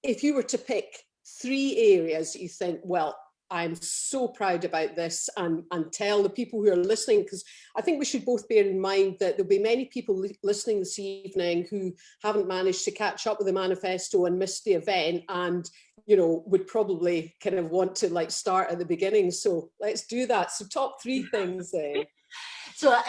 if you were to pick 3 areas that you think, well, I'm so proud about this, and tell the people who are listening, because I think we should both bear in mind that there'll be many people listening this evening who haven't managed to catch up with the manifesto and missed the event, and would probably kind of want to like start at the beginning. So let's do that. So top 3 things then. So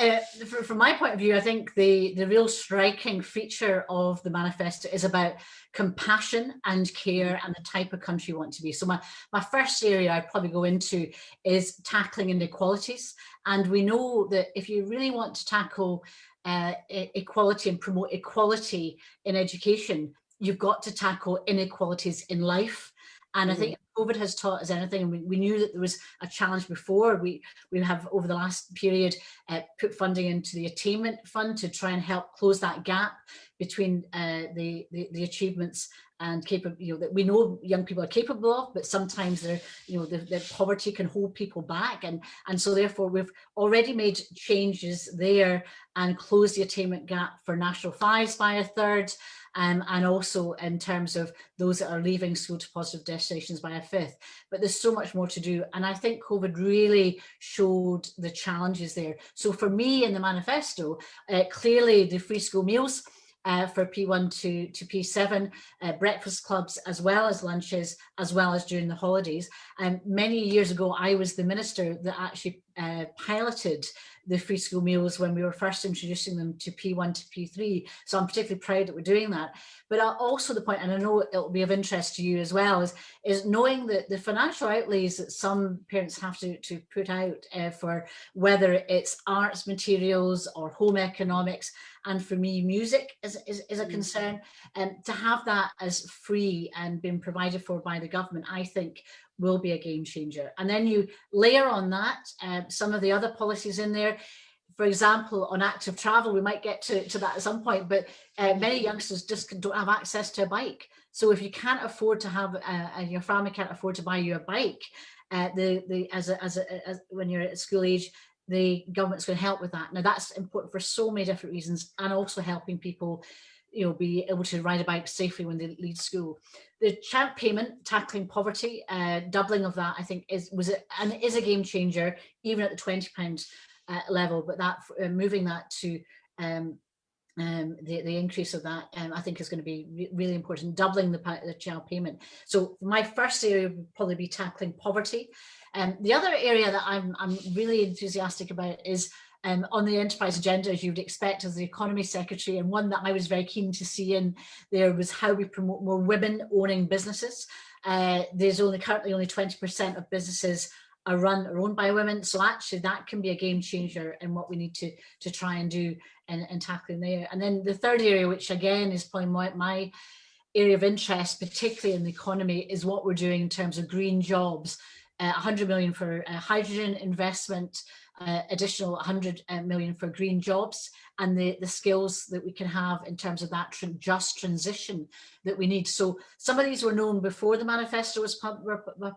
from my point of view, I think the real striking feature of the manifesto is about compassion and care and the type of country you want to be. So my first area I'd probably go into is tackling inequalities. And we know that if you really want to tackle equality and promote equality in education, you've got to tackle inequalities in life. And I think COVID has taught us anything, and we knew that there was a challenge before. We have, over the last period, put funding into the Attainment Fund to try and help close that gap between the achievements and that we know young people are capable of, but sometimes the poverty can hold people back, and so therefore we've already made changes there and closed the attainment gap for National 5s by a third. And also in terms of those that are leaving school to positive destinations by a 5th. But there's so much more to do. And I think COVID really showed the challenges there. So for me in the manifesto, clearly the free school meals for P1 to P7, breakfast clubs, as well as lunches, as well as during the holidays. Many years ago, I was the minister that actually piloted the free school meals when we were first introducing them to P1 to P3. So I'm particularly proud that we're doing that. But also the point, and I know it'll be of interest to you as well, is knowing that the financial outlays that some parents have to put out for whether it's arts materials or home economics, and for me, music is a concern. And to have that as free and being provided for by the government, I think will be a game changer. And then you layer on that some of the other policies in there. For example, on active travel, we might get to that at some point, but many youngsters just don't have access to a bike. So if you can't afford to have, your family can't afford to buy you a bike, when you're at school age, the government's going to help with that. Now that's important for so many different reasons, and also helping people be able to ride a bike safely when they leave school. The child payment, tackling poverty, doubling of that, I think is a game changer, even at the £20 level. But that moving that to the increase of that, I think is going to be really important. Doubling the child payment. So my first area would probably be tackling poverty. The other area that I'm really enthusiastic about is on the enterprise agenda, as you would expect as the economy secretary, and one that I was very keen to see in there was how we promote more women owning businesses. There's currently only 20% of businesses are owned by women, so actually that can be a game changer in what we need to try and do and tackling there. And then the third area, which again is probably my area of interest, particularly in the economy, is what we're doing in terms of green jobs. 100 million for hydrogen investment, additional 100 million for green jobs, and the skills that we can have in terms of that just transition that we need. So some of these were known before the manifesto was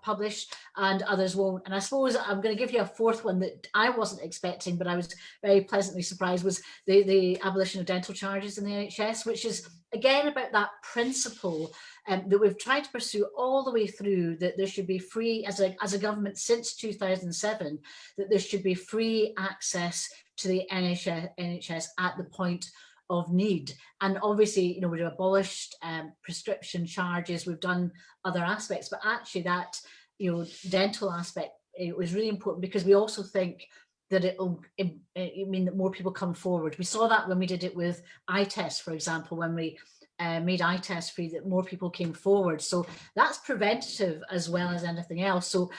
published, and others won't. And I suppose I'm going to give you a fourth one that I wasn't expecting, but I was very pleasantly surprised, was the abolition of dental charges in the NHS, which is again about that principle that we've tried to pursue all the way through, that there should be free, as a government since 2007, that there should be free access to the NHS at the point of need. And obviously, we've abolished prescription charges, we've done other aspects, but actually that, dental aspect, it was really important, because we also think that it'll mean that more people come forward. We saw that when we did it with eye tests, for example, when we made eye tests free, that more people came forward. So that's preventative as well as anything else. So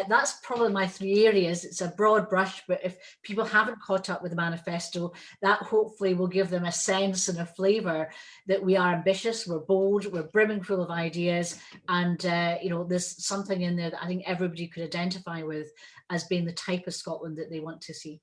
that's probably my 3 areas. It's a broad brush, but if people haven't caught up with the manifesto, that hopefully will give them a sense and a flavour that we are ambitious, we're bold, we're brimming full of ideas, and there's something in there that I think everybody could identify with as being the type of Scotland that they want to see.